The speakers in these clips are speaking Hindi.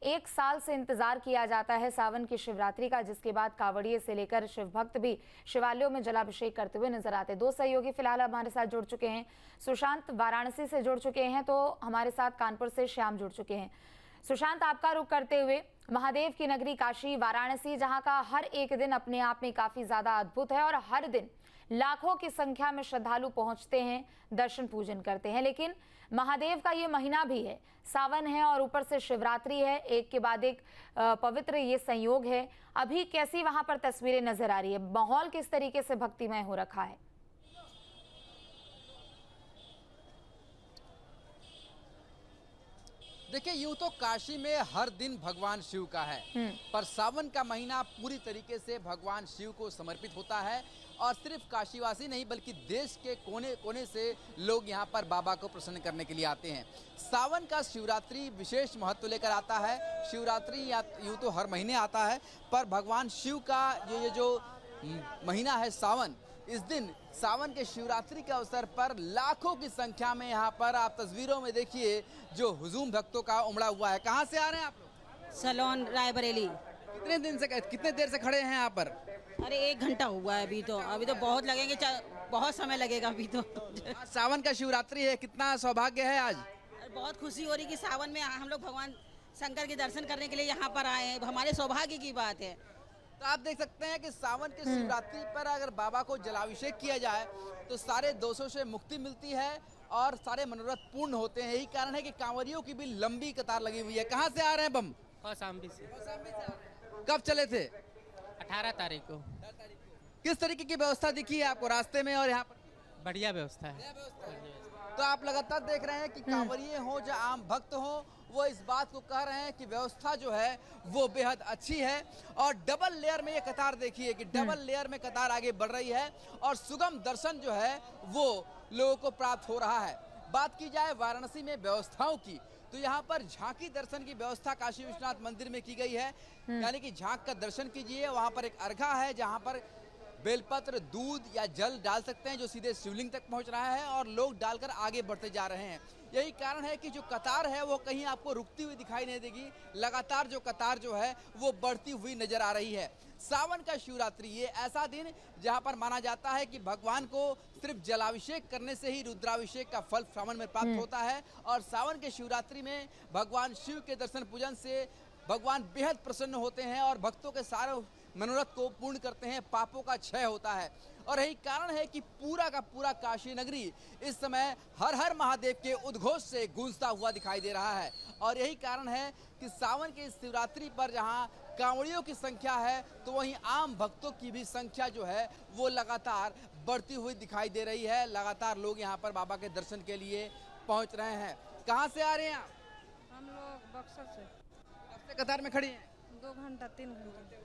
1 साल से इंतजार किया जाता है सावन की शिवरात्रि का, जिसके बाद कांवड़िए से लेकर शिव भक्त भी शिवालयों में जलाभिषेक करते हुए नजर आते हैं। 2 सहयोगी फिलहाल हमारे साथ जुड़ चुके हैं। सुशांत वाराणसी से जुड़ चुके हैं, तो हमारे साथ कानपुर से श्याम जुड़ चुके हैं। सुशांत, आपका रुख करते हुए महादेव की नगरी काशी वाराणसी, जहां का हर एक दिन अपने आप में काफी ज्यादा अद्भुत है और हर दिन लाखों की संख्या में श्रद्धालु पहुंचते हैं, दर्शन पूजन करते हैं। लेकिन महादेव का ये महीना भी है, सावन है और ऊपर से शिवरात्रि है, एक के बाद एक पवित्र ये संयोग है। अभी कैसी वहां पर तस्वीरें नजर आ रही है, माहौल किस तरीके से भक्तिमय हो रखा है? देखिए, यूं तो काशी में हर दिन भगवान शिव का है, पर सावन का महीना पूरी तरीके से भगवान शिव को समर्पित होता है। और सिर्फ काशीवासी नहीं बल्कि देश के कोने कोने से लोग यहां पर बाबा को प्रसन्न करने के लिए आते हैं। सावन का शिवरात्रि विशेष महत्व लेकर आता है। शिवरात्रि या यूं तो हर महीने आता है, पर भगवान शिव का ये जो महीना है सावन, इस दिन सावन के शिवरात्रि के अवसर पर लाखों की संख्या में यहाँ पर आप तस्वीरों में देखिए जो हुजूम भक्तों का उमड़ा हुआ है। कहाँ से आ रहे हैं आप लोग? सलोन रायबरेली। कितने देर से खड़े हैं यहाँ पर? अरे 1 घंटा हुआ है अभी तो बहुत लगेंगे, बहुत समय लगेगा अभी तो। आज सावन का शिवरात्रि है, कितना सौभाग्य है आज। बहुत खुशी हो रही कि सावन में हम लोग भगवान शंकर के दर्शन करने के लिए यहाँ पर आए हैं, हमारे सौभाग्य की बात है। तो आप देख सकते हैं कि सावन के शिवरात्रि पर अगर बाबा को जलाभिषेक किया जाए तो सारे दोषों से मुक्ति मिलती है और सारे मनोरथ पूर्ण होते हैं। यही कारण है कि कांवरियों की भी लंबी कतार लगी हुई है। कहाँ से आ रहे हैं बम? कौशाम्बी से। कब चले थे? 18 तारीख को। किस तरीके की व्यवस्था दिखी है आपको रास्ते में और यहाँ पर? बढ़िया व्यवस्था है। तो आप लगातार देख रहे हैं कि कांवरिये हो या आम भक्त हो, वो इस बात को कह रहे हैं कि व्यवस्था जो है वो बेहद अच्छी है। और डबल लेयर में ये कतार देखिए कि डबल लेयर में कतार आगे बढ़ रही है और सुगम दर्शन जो है वो लोगों को प्राप्त हो रहा है। बात की जाए वाराणसी में व्यवस्थाओं की, तो यहाँ पर झांकी दर्शन की व्यवस्था काशी विश्वनाथ मंदिर में की गई है। यानी कि झांक का दर्शन कीजिए, वहाँ पर एक अर्घा है जहाँ पर बेलपत्र, दूध या जल डाल सकते हैं जो सीधे शिवलिंग तक पहुंच रहा है और लोग डालकर आगे बढ़ते जा रहे हैं। यही कारण है कि जो कतार है वो कहीं आपको रुकती हुई दिखाई नहीं देगी, लगातार जो कतार जो है वो बढ़ती हुई नजर आ रही है। सावन का शिवरात्रि ये ऐसा दिन जहां पर माना जाता है कि भगवान को सिर्फ जलाभिषेक करने से ही रुद्राभिषेक का फल सावन में प्राप्त होता है। और सावन के शिवरात्रि में भगवान शिव के दर्शन पूजन से भगवान बेहद प्रसन्न होते हैं और भक्तों के सारे मनोरथ को पूर्ण करते हैं, पापों का क्षय होता है। और यही कारण है कि पूरा का पूरा काशी नगरी इस समय हर हर महादेव के उद्घोष से गूंजता हुआ दिखाई दे रहा है। और यही कारण है कि सावन की शिवरात्रि पर जहां कांवड़ियों की संख्या है, तो वहीं आम भक्तों की भी संख्या जो है वो लगातार बढ़ती हुई दिखाई दे रही है। लगातार लोग यहाँ पर बाबा के दर्शन के लिए पहुँच रहे हैं। कहाँ से आ रहे हैं आप? हम लोग बक्सर से। कब से कतार में खड़ी हैं? 2 घंटा 3 घंटे।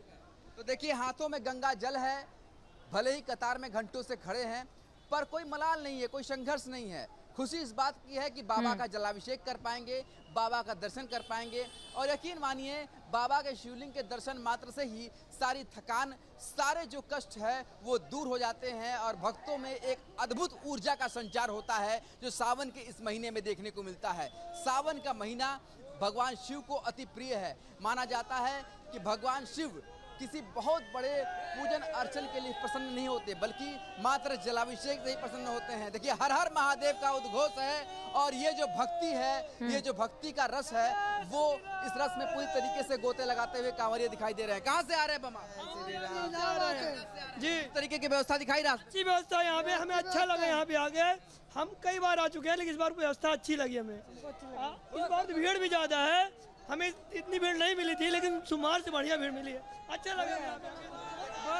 तो देखिए, हाथों में गंगा जल है, भले ही कतार में घंटों से खड़े हैं, पर कोई मलाल नहीं है, कोई संघर्ष नहीं है। खुशी इस बात की है कि बाबा का जलाभिषेक कर पाएंगे, बाबा का दर्शन कर पाएंगे। और यकीन मानिए, बाबा के शिवलिंग के दर्शन मात्र से ही सारी थकान, सारे जो कष्ट है वो दूर हो जाते हैं और भक्तों में एक अद्भुत ऊर्जा का संचार होता है जो सावन के इस महीने में देखने को मिलता है। सावन का महीना भगवान शिव को अति प्रिय है। माना जाता है कि भगवान शिव किसी बहुत बड़े पूजन अर्चन के लिए प्रसन्न नहीं होते, बल्कि मात्र जलाभिषेक से ही प्रसन्न होते हैं। देखिए, हर हर महादेव का उद्घोष है और ये जो भक्ति है, ये जो भक्ति का रस है, वो इस रस में पूरी तरीके से गोते लगाते हुए कांवरिये दिखाई दे रहे हैं। कहाँ से आ रहे हैं बमा? जी, इस तरीके की व्यवस्था दिखाई रहा। अच्छी व्यवस्था यहाँ पे, हमें अच्छा लगा। यहाँ पे आगे हम कई बार आ चुके हैं, लेकिन इस बार व्यवस्था अच्छी लगी हमें। इस बार भीड़ भी ज्यादा है, हमें इतनी भीड़ नहीं मिली थी, लेकिन सुमार से बढ़िया भीड़ मिली है। अच्छा लगा।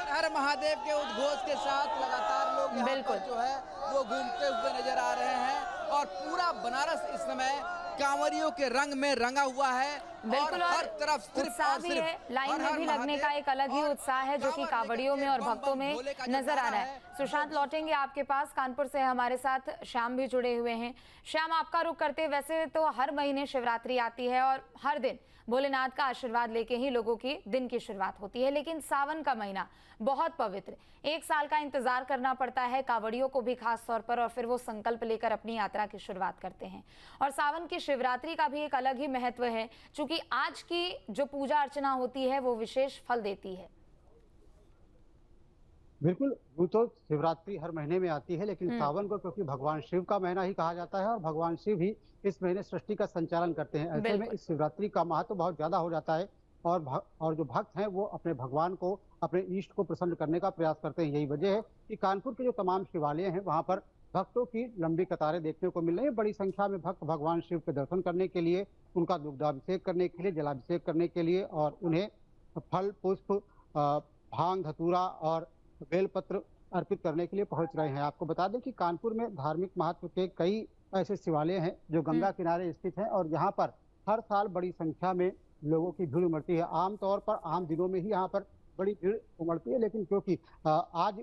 हर महादेव के उद्घोष के साथ लगातार लोग यहाँ पर जो है वो घूमते हुए नजर आ रहे हैं और पूरा बनारस इस समय कांवरियों के रंग में रंगा हुआ है। बिल्कुल, और हर तरफ उत्साह भी है, लाइन में भी लगने का एक अलग ही उत्साह है जो कि कांवड़ियों में और भक्तों में नजर आ रहा है। सुशांत, लौटेंगे आपके पास। कानपुर से हमारे साथ श्याम भी जुड़े हुए हैं। श्याम, आपका रुख करते, वैसे तो हर महीने शिवरात्रि आती है और हर दिन भोलेनाथ का आशीर्वाद लेके ही लोगों की दिन की शुरुआत होती है, लेकिन सावन का महीना बहुत पवित्र, 1 साल का इंतजार करना पड़ता है कांवड़ियों को भी खास तौर पर, और फिर वो संकल्प लेकर अपनी यात्रा की शुरुआत करते हैं। और सावन की शिवरात्रि का भी एक अलग ही महत्व है। चूंकि क्योंकि आज की जो पूजा अर्चना होती है वो विशेष फल देती है। बिल्कुल, यूँ तो शिवरात्रि हर महीने में आती है, लेकिन सावन को क्योंकि भगवान शिव का महीना ही कहा जाता है और भगवान शिव ही इस महीने सृष्टि का संचालन करते हैं। ऐसे में बिल्कुल। इस शिवरात्रि का महत्व बहुत ज़्यादा हो जाता है और जो भक्त हैं वो अपने भगवान को, अपने इष्ट को प्रसन्न करने का प्रयास करते हैं। यही वजह है कि कानपुर के जो तमाम शिवालय हैं वहाँ पर भक्तों की लंबी कतारें देखने को मिल रही है। बड़ी संख्या में भक्त भगवान शिव के दर्शन करने के लिए, उनका दुग्धाभिषेक करने के लिए, जलाभिषेक करने के लिए और उन्हें फल, पुष्प, भांग, धतूरा और बेलपत्र अर्पित करने के लिए पहुंच रहे हैं। आपको बता दें कि कानपुर में धार्मिक महत्व के कई ऐसे शिवालय हैं जो गंगा किनारे स्थित हैं और यहाँ पर हर साल बड़ी संख्या में लोगों की भीड़ उमड़ती है। आमतौर पर आम दिनों में ही यहाँ पर बड़ी भीड़ उमड़ती है, लेकिन क्योंकि आज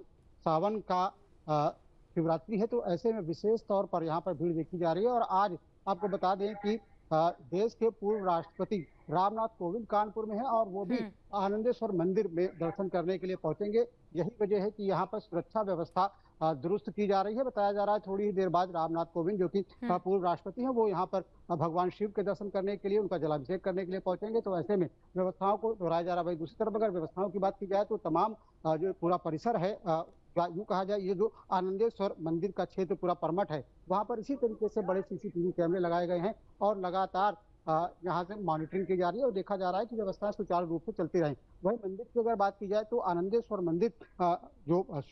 सावन का शिवरात्रि है तो ऐसे में विशेष तौर पर यहाँ पर भीड़ देखी जा रही है। और आज आपको बता दें कि देश के पूर्व राष्ट्रपति रामनाथ कोविंद कानपुर में है और वो भी आनंदेश्वर मंदिर में दर्शन करने के लिए पहुंचेंगे। यही वजह है कि यहाँ पर सुरक्षा व्यवस्था दुरुस्त की जा रही है। बताया जा रहा है थोड़ी ही देर बाद रामनाथ कोविंद, जो कि पूर्व राष्ट्रपति हैं, वो यहाँ पर भगवान शिव के दर्शन करने के लिए, उनका जलाभिषेक करने के लिए पहुंचेंगे। तो ऐसे में व्यवस्थाओं को दोहराया जा रहा है। दूसरी तरफ अगर व्यवस्थाओं की बात की जाए तो तमाम जो पूरा परिसर है, यूँ कहा जाए ये जो आनंदेश्वर मंदिर का क्षेत्र पूरा परमठ है, वहाँ पर इसी तरीके से बड़े सीसीटीवी कैमरे लगाए गए हैं और लगातार यहाँ से मॉनिटरिंग की जा रही है और देखा जा रहा है कि व्यवस्थाएं सुचारू रूप से चलती रहें। वहीं मंदिर की अगर बात की जाए तो आनंदेश्वर मंदिर जो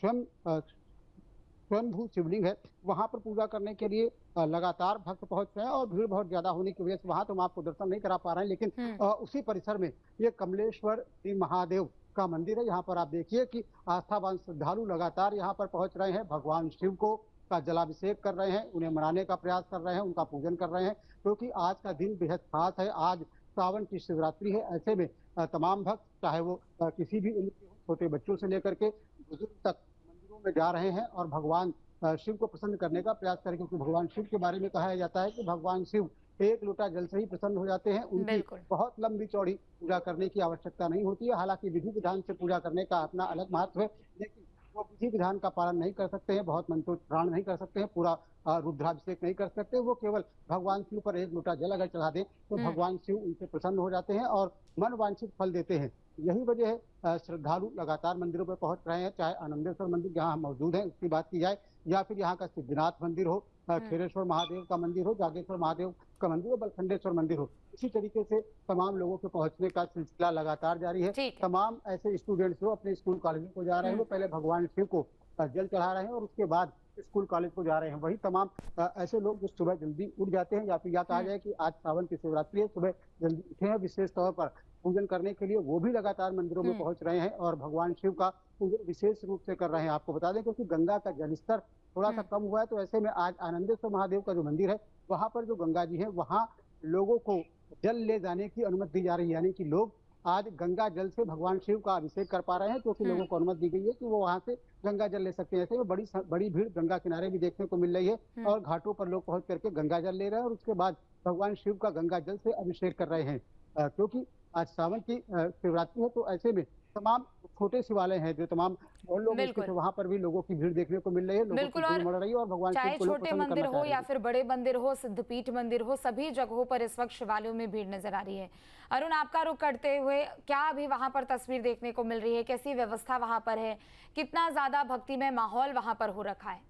स्वयंभू शिवलिंग है, वहाँ पर पूजा करने के लिए लगातार भक्त पहुंच रहे हैं और भीड़ बहुत ज्यादा होने की वजह से वहाँ तो हम आपको दर्शन नहीं करा पा रहे हैं। लेकिन उसी परिसर में ये कमलेश्वर श्री महादेव का मंदिर है। यहाँ पर आप देखिए कि आस्थावान श्रद्धालु लगातार यहाँ पर पहुंच रहे हैं, भगवान शिव को का जलाभिषेक कर रहे हैं, उन्हें मनाने का प्रयास कर रहे हैं, उनका पूजन कर रहे हैं, क्योंकि आज का दिन बेहद खास है। आज सावन की शिवरात्रि है। ऐसे में तमाम भक्त, चाहे वो किसी भी उम्र के, छोटे बच्चों से लेकर के बुजुर्ग तक, मंदिरों में जा रहे हैं और भगवान शिव को प्रसन्न करने का प्रयास करें। क्योंकि भगवान शिव के बारे में कहा जाता है कि भगवान शिव एक लोटा जल से ही प्रसन्न हो जाते हैं। उनकी बहुत लंबी चौड़ी पूजा करने की आवश्यकता नहीं होती है। हालांकि विधि विधान से पूजा करने का अपना अलग महत्व है, लेकिन वो विधि विधान का पालन नहीं कर सकते हैं, बहुत मंत्रोच्चारण नहीं कर सकते हैं, पूरा रुद्राभिषेक नहीं कर सकते। वो केवल भगवान शिव पर एक लोटा जल अगर चढ़ा दें तो भगवान शिव उनसे प्रसन्न हो जाते हैं और मन वांछित फल देते हैं। यही वजह है श्रद्धालु लगातार मंदिरों पर पहुंच रहे हैं। चाहे आनंदेश्वर मंदिर जहां हम मौजूद हैं उसकी बात की जाए, या फिर यहाँ का सिद्धनाथ मंदिर हो, खेरेश्वर महादेव का मंदिर हो, जागेश्वर महादेव का मंदिर हो, बलखंडेश्वर मंदिर हो, इसी तरीके से तमाम लोगों के पहुंचने का सिलसिला लगातार जारी है। तमाम ऐसे स्टूडेंट्स जो अपने स्कूल कॉलेजों को जा रहे हैं वो पहले भगवान शिव को जल चढ़ा रहे हैं और उसके बाद स्कूल कॉलेज को जा रहे हैं। वही तमाम ऐसे लोग जो सुबह जल्दी उठ जाते हैं, या फिर या कहा जाए कि आज सावन की शिवरात्रि है, सुबह जल्दी उठे हैं विशेष तौर पर पूजन करने के लिए, वो भी लगातार मंदिरों में पहुंच रहे हैं और भगवान शिव का पूजन विशेष रूप से कर रहे हैं। आपको बता दें क्योंकि गंगा का जलस्तर थोड़ा सा कम हुआ है, तो ऐसे में आज आनंदेश्वर महादेव का जो मंदिर है वहाँ पर जो गंगा जी है वहाँ लोगों को जल ले जाने की अनुमति दी जा रही है। यानी कि लोग आज गंगा जल से भगवान शिव का अभिषेक कर पा रहे हैं, क्योंकि लोगों को अनुमति दी गई है कि वो वहाँ से गंगा जल ले सकते हैं। ऐसे में बड़ी भीड़ गंगा किनारे भी देखने को मिल रही है और घाटों पर लोग पहुंच करके गंगा जल ले रहे हैं और उसके बाद भगवान शिव का गंगा जल से अभिषेक कर रहे हैं। क्योंकि आज सावन की शिवरात्रि है, तो ऐसे में तमाम छोटे शिवालय हैं जो तमाम मोहल्लों में स्थित है, वहाँ पर भी लोगों की भीड़ देखने को मिल रही है, लोगों की भीड़ बढ़ रही है और भगवान चाहे छोटे मंदिर हो या फिर बड़े मंदिर हो, सिद्धपीठ मंदिर हो, सभी जगहों पर इस वक्त शिवालयों में भीड़ नजर आ रही है। अरुण, आपका रुख करते हुए क्या अभी वहां पर तस्वीर देखने को मिल रही है? कैसी व्यवस्था वहां पर है? कितना ज्यादा भक्तिमय माहौल वहां पर हो रखा है?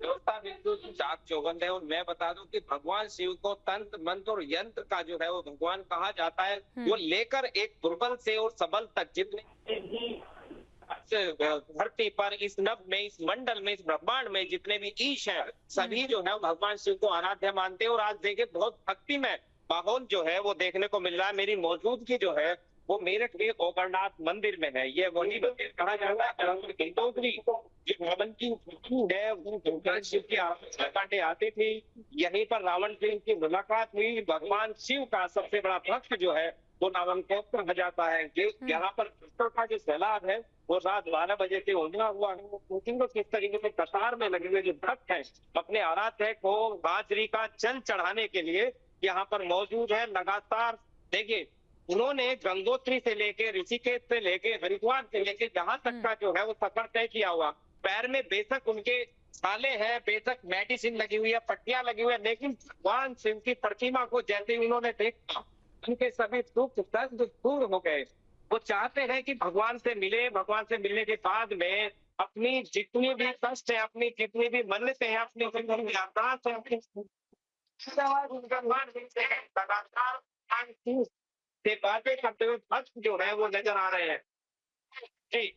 व्यवस्था बिल्कुल चाक चौबंद है और मैं बता दूं कि भगवान शिव को तंत्र मंत्र और यंत्र का जो है वो भगवान कहा जाता है। वो लेकर एक दुर्बल से और सबल तक जितने भी धरती पर, इस नभ में, इस मंडल में, इस ब्रह्मांड में जितने भी ईश हैं, सभी जो है भगवान शिव को आराध्य मानते हैं। और आज देखिए बहुत भक्तिमय माहौल जो है वो देखने को मिल रहा है। मेरी मौजूदगी जो है वो मेरठ के ओगरनाथ मंदिर में है। ये वही मंदिर कहा जाता है जो रावण की है, वो भगवान शिव की कांटे आती थी। यहीं पर रावण जी की मुलाकात हुई। भगवान शिव का सबसे बड़ा भक्त जो है वो रावण को कहा जाता है। यहाँ पर भक्तों का जो सैलाब है वो रात 12 बजे से उमड़ा हुआ है। किस तरीके से कतार में लगे हुए जो भक्त हैं अपने आराध्य को हाजरी का जल चढ़ाने के लिए यहाँ पर मौजूद है। लगातार देखिए उन्होंने गंगोत्री से लेके, ऋषिकेश से लेके, हरिद्वार से लेके जहां तक का जो है वो सफर तय किया हुआ। पैर में बेशक उनके साले हैं, बेशक मेडिसिन लगी हुई है, पट्टियां लगी हुई है, लेकिन भगवान शिव की प्रतिमा को जैसे ही उन्होंने देखा, उनके सभी दुख दर्द दूर हो गए। वो चाहते हैं कि भगवान से मिले, भगवान से मिलने के बाद में अपनी जितनी भी कष्ट है, अपनी जितनी भी मन्नतें हैं, अपनी जितनी भी अरदास है, अपनी लगातार से बातें करते हुए भक्त जो है वो नजर आ रहे हैं। जी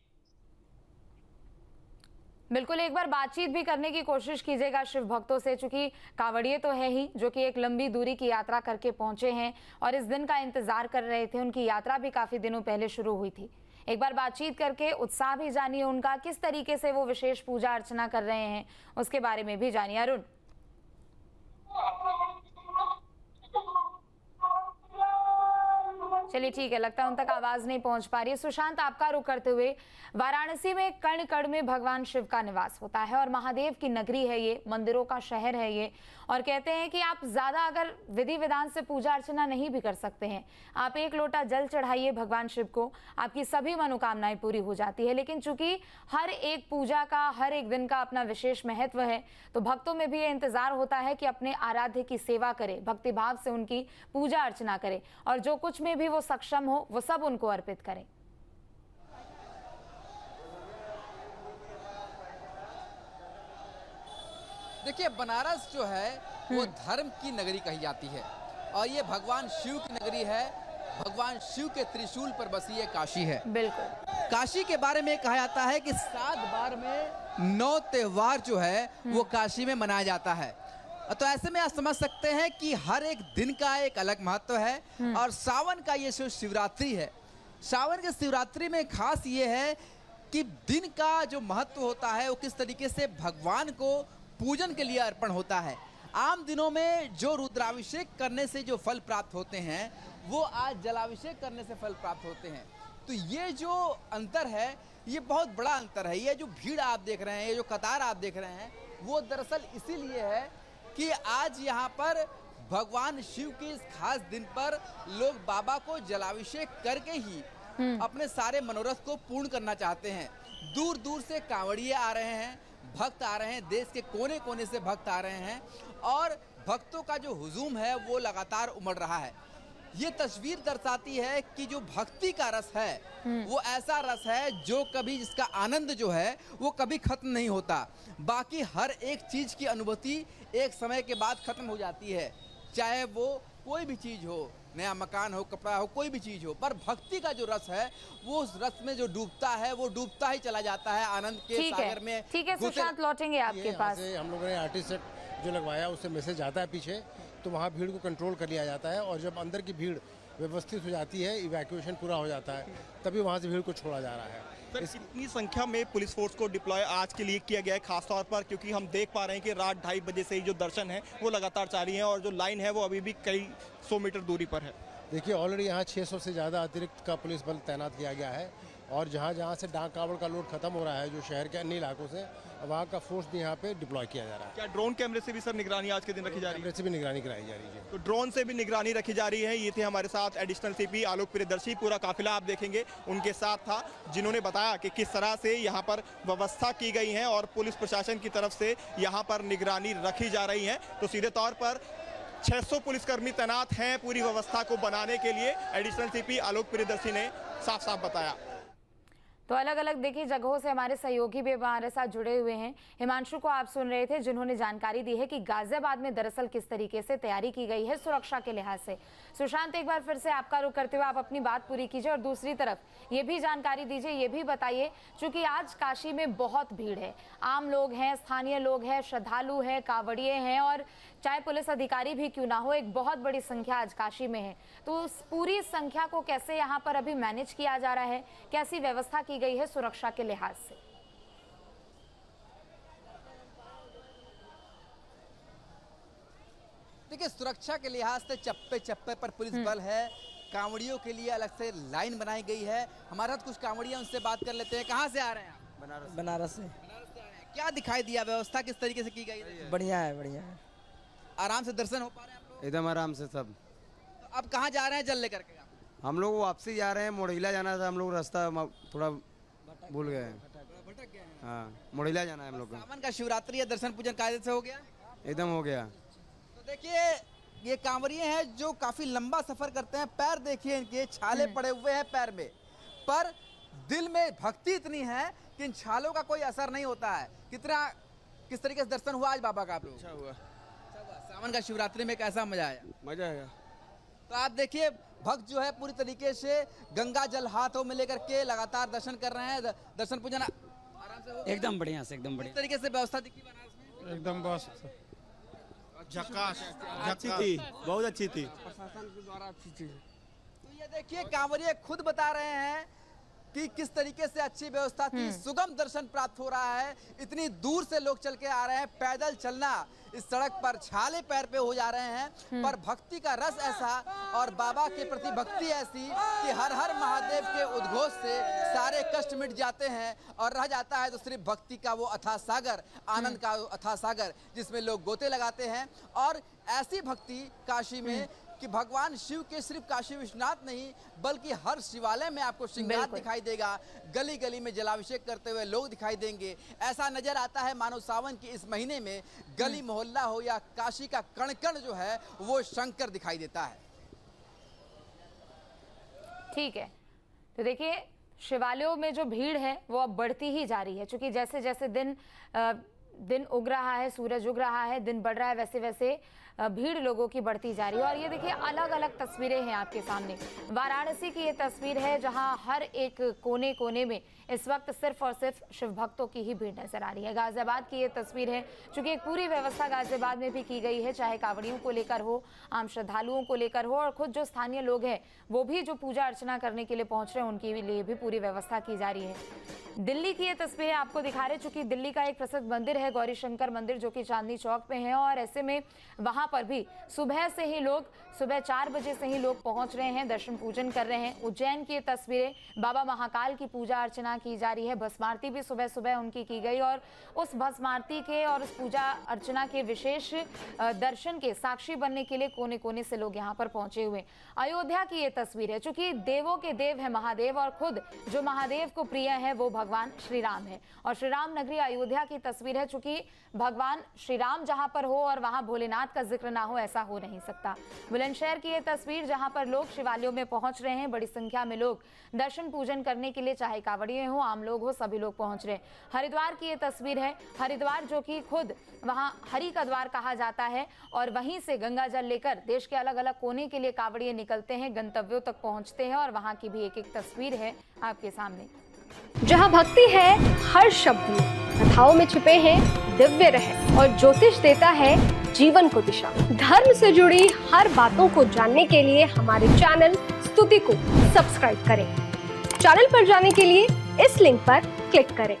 बिल्कुल, एक बार बातचीत भी करने की कोशिश कीजिएगा शिव भक्तों से, चूंकि कांवड़िए तो है ही जो कि एक लंबी दूरी की यात्रा करके पहुंचे हैं और इस दिन का इंतजार कर रहे थे। उनकी यात्रा भी काफी दिनों पहले शुरू हुई थी। एक बार बातचीत करके उत्साह भी जानिए उनका, किस तरीके से वो विशेष पूजा अर्चना कर रहे हैं उसके बारे में भी जानिए। अरुण, चलिए ठीक है, लगता है उन तक आवाज नहीं पहुंच पा रही है। सुशांत, आपका रुख करते हुए, वाराणसी में कण कण में भगवान शिव का निवास होता है और महादेव की नगरी है ये, मंदिरों का शहर है ये, और कहते हैं कि आप ज्यादा अगर विधि विधान से पूजा अर्चना नहीं भी कर सकते हैं, आप एक लोटा जल चढ़ाइए भगवान शिव को, आपकी सभी मनोकामनाएं पूरी हो जाती है। लेकिन चूंकि हर एक पूजा का, हर एक दिन का अपना विशेष महत्व है, तो भक्तों में भी ये इंतजार होता है कि अपने आराध्य की सेवा करे, भक्तिभाव से उनकी पूजा अर्चना करे और जो कुछ में भी वो सक्षम हो वो सब उनको अर्पित करें। देखिए, बनारस जो है वो धर्म की नगरी कही जाती है और ये भगवान शिव की नगरी है। भगवान शिव के त्रिशूल पर बसी ये काशी है। बिल्कुल, काशी के बारे में कहा जाता है कि 7 बार में 9 त्योहार जो है वो काशी में मनाया जाता है। तो ऐसे में आप समझ सकते हैं कि हर एक दिन का एक अलग महत्व है और सावन का ये जो शिवरात्रि है, सावन के शिवरात्रि में खास ये है कि दिन का जो महत्व होता है वो किस तरीके से भगवान को पूजन के लिए अर्पण होता है। आम दिनों में जो रुद्राभिषेक करने से जो फल प्राप्त होते हैं वो आज जलाभिषेक करने से फल प्राप्त होते हैं। तो ये जो अंतर है ये बहुत बड़ा अंतर है। ये जो भीड़ आप देख रहे हैं, ये जो कतार आप देख रहे हैं, वो दरअसल इसीलिए है कि आज यहाँ पर भगवान शिव के इस खास दिन पर लोग बाबा को जलाभिषेक करके ही अपने सारे मनोरथ को पूर्ण करना चाहते हैं। दूर दूर से कांवड़िए आ रहे हैं, भक्त आ रहे हैं, देश के कोने कोने से भक्त आ रहे हैं और भक्तों का जो हुजूम है वो लगातार उमड़ रहा है। ये तस्वीर दर्शाती है कि जो भक्ति का रस है वो ऐसा रस है जो कभी, जिसका आनंद जो है वो कभी खत्म नहीं होता। बाकी हर एक चीज की अनुभूति एक समय के बाद खत्म हो जाती है, चाहे वो कोई भी चीज हो, नया मकान हो, कपड़ा हो, कोई भी चीज हो, पर भक्ति का जो रस है वो उस रस में जो डूबता है वो डूबता ही चला जाता है आनंद के सागर में। ठीक है सुशांत, लौटेंगे आपके पास। हम लोगों ने आर्टिस्ट सेट जो लगवाया उससे मैसेज आता है पीछे, तो वहाँ भीड़ को कंट्रोल कर लिया जाता है और जब अंदर की भीड़ व्यवस्थित हो जाती है, इवैक्यूएशन पूरा हो जाता है, तभी वहाँ से भीड़ को छोड़ा जा रहा है। सर, इतनी संख्या में पुलिस फोर्स को डिप्लॉय आज के लिए किया गया है, खासतौर पर क्योंकि हम देख पा रहे हैं कि रात 2:30 बजे से ही जो दर्शन है वो लगातार जारी है और जो लाइन है वो अभी भी कई 100 मीटर दूरी पर है। देखिए, ऑलरेडी यहाँ 600 से ज़्यादा अतिरिक्त का पुलिस बल तैनात किया गया है और जहाँ जहाँ से डाक कावड़ का लोड खत्म हो रहा है, जो शहर के अन्य इलाकों से, वहाँ का फोर्स भी यहाँ पे डिप्लॉय किया जा रहा है। क्या ड्रोन कैमरे से भी सर निगरानी आज के दिन रखी जा रही है? कैमरे से भी निगरानी कराई जा रही है। तो ड्रोन से भी निगरानी रखी जा रही है। ये थे हमारे साथ एडिशनल सीपी आलोक प्रियदर्शी, पूरा काफिला आप देखेंगे उनके साथ था, जिन्होंने बताया कि किस तरह से यहाँ पर व्यवस्था की गई है और पुलिस प्रशासन की तरफ से यहाँ पर निगरानी रखी जा रही है। तो सीधे तौर पर 600 पुलिसकर्मी तैनात हैं पूरी व्यवस्था को बनाने के लिए, एडिशनल सीपी आलोक प्रियदर्शी ने साफ साफ बताया। तो अलग अलग देखिए जगहों से हमारे सहयोगी भी हमारे साथ जुड़े हुए हैं। हिमांशु को आप सुन रहे थे, जिन्होंने जानकारी दी है कि गाजियाबाद में दरअसल किस तरीके से तैयारी की गई है सुरक्षा के लिहाज से। सुशांत, एक बार फिर से आपका रुख करते हुए आप अपनी बात पूरी कीजिए और दूसरी तरफ ये भी जानकारी दीजिए, ये भी बताइए, चूंकि आज काशी में बहुत भीड़ है, आम लोग हैं, स्थानीय लोग हैं, श्रद्धालु हैं, कांवड़िए हैं और चाहे पुलिस अधिकारी भी क्यों ना हो, एक बहुत बड़ी संख्या आज काशी में है। तो उस पूरी संख्या को कैसे यहाँ पर अभी मैनेज किया जा रहा है, कैसी व्यवस्था की गई है सुरक्षा के लिहाज से? देखिए, सुरक्षा के लिहाज से चप्पे चप्पे पर पुलिस बल है, कांवड़ियों के लिए अलग से लाइन बनाई गई है। हमारे साथ कुछ कांवड़िया, उनसे बात कर लेते हैं। कहाँ से आ रहे हैं आप? बनारस से। क्या दिखाई दिया, व्यवस्था किस तरीके से की गई? बढ़िया है, बढ़िया है, आराम से दर्शन हो पा रहे हैं आप लोग? एकदम आराम से सब। तो अब कहाँ जा रहे हैं जल लेकर के आप? हम लोग वापसी जा रहे हैं, मोड़िला जाना था, हम लोग रास्ता थोड़ा भूल गए हैं। भटक गए हैं। हाँ, मुड़िला जाना है हम लोग को। सावन का शिवरात्रि है, दर्शन पूजन कायदे से हो गया? एकदम हो गया। तो देखिए ये कांवरिये हैं जो काफी लंबा सफर करते हैं, पैर देखिए इनके छाले पड़े हुए हैं पैर में, पर दिल में भक्ति इतनी है कि इन छालों का कोई असर नहीं होता है। किस तरीके से दर्शन हुआ आज बाबा का आप लोग? अच्छा हुआ। सावन का शिवरात्रि में कैसा मजा आया? मजा आया। तो आप देखिए भक्त जो है पूरी तरीके से गंगा जल हाथों में लेकर के लगातार दर्शन कर रहे हैं। दर्शन पूजन आराम से हो गया? एकदम बढ़िया से, एकदम बढ़िया। किस तरीके से व्यवस्था दिखी बनारस में? एकदम बस झक्कास, अच्छी थी, बहुत अच्छी थी। प्रशासन के द्वारा अच्छी चीज। तो ये देखिए कांवरिये खुद बता रहे हैं कि किस तरीके से अच्छी व्यवस्था थी, सुगम दर्शन प्राप्त हो रहा है। इतनी दूर से लोग चल के आ रहे हैं, पैदल चलना इस सड़क पर छाले पैर पे हो जा रहे हैं, पर भक्ति का रस ऐसा और बाबा के प्रति भक्ति ऐसी कि हर हर महादेव के उद्घोष से सारे कष्ट मिट जाते हैं और रह जाता है तो सिर्फ भक्ति का वो अथाह सागर, आनंद का अथाह सागर जिसमें लोग गोते लगाते हैं। और ऐसी भक्ति काशी में कि भगवान शिव के सिर्फ काशी विश्वनाथ नहीं बल्कि हर शिवालय में आपको श्रृंगार दिखाई देगा, गली गली में जलाभिषेक करते हुए लोग दिखाई देंगे। ऐसा नजर आता है मानो सावन के इस महीने में गली मोहल्ला हो या काशी का कण कण जो है वो शंकर दिखाई देता है। ठीक है, तो देखिए शिवालयों में जो भीड़ है वो अब बढ़ती ही जा रही है, क्योंकि जैसे जैसे दिन उग रहा है, सूरज उग रहा है, दिन बढ़ रहा है, वैसे वैसे भीड़ लोगों की बढ़ती जा रही है। और ये देखिए अलग अलग तस्वीरें हैं आपके सामने। वाराणसी की ये तस्वीर है जहां हर एक कोने कोने में इस वक्त सिर्फ और सिर्फ शिव भक्तों की ही भीड़ नजर आ रही है। गाजियाबाद की ये तस्वीर है, चूंकि एक पूरी व्यवस्था गाजियाबाद में भी की गई है, चाहे कांवड़ियों को लेकर हो, आम श्रद्धालुओं को लेकर हो, और खुद जो स्थानीय लोग हैं वो भी जो पूजा अर्चना करने के लिए पहुंच रहे हैं उनके लिए भी पूरी व्यवस्था की जा रही है। दिल्ली की ये तस्वीरें आपको दिखा रहे, चूंकि दिल्ली का एक प्रसिद्ध मंदिर है गौरी शंकर मंदिर, जो कि चांदनी चौक पे है, और ऐसे में वहां पर भी सुबह 4 बजे से ही लोग पहुंच रहे हैं, दर्शन पूजन कर रहे हैं। उज्जैन की ये तस्वीरें, बाबा महाकाल की पूजा अर्चना की जा रही है, भस्म आरती भी सुबह सुबह उनकी की गई, और उस भस्म आरती के और उस पूजा अर्चना के विशेष दर्शन के साक्षी बनने के लिए कोने कोने से लोग यहाँ पर पहुंचे हुए। अयोध्या की ये तस्वीर है, चूंकि देवों के देव है महादेव, और खुद जो महादेव को प्रिय है वो भगवान श्री राम है, और श्री राम नगरी अयोध्या की तस्वीर है। चूंकि भगवान श्री राम जहां पर हो और वहां भोलेनाथ का जिक्र ना हो, ऐसा हो नहीं सकता। बुलंदशहर की ये तस्वीर जहां पर लोग शिवालयों में पहुंच रहे हैं, बड़ी संख्या में लोग दर्शन पूजन करने के लिए, चाहे कांवड़िये हो, आम लोग हो, सभी लोग पहुंच रहे हैं। हरिद्वार की ये तस्वीर है, हरिद्वार जो कि खुद वहां हरि का द्वार कहा जाता है, और वहीं से गंगा जल लेकर देश के अलग अलग कोने के लिए कांवड़िये निकलते हैं, गंतव्यों तक पहुंचते हैं, और वहां की भी एक एक तस्वीर है आपके सामने। जहाँ भक्ति है हर शब्द में, कथाओं में छुपे हैं दिव्य रहस्य, और ज्योतिष देता है जीवन को दिशा। धर्म से जुड़ी हर बातों को जानने के लिए हमारे चैनल स्तुति को सब्सक्राइब करें। चैनल पर जाने के लिए इस लिंक पर क्लिक करें।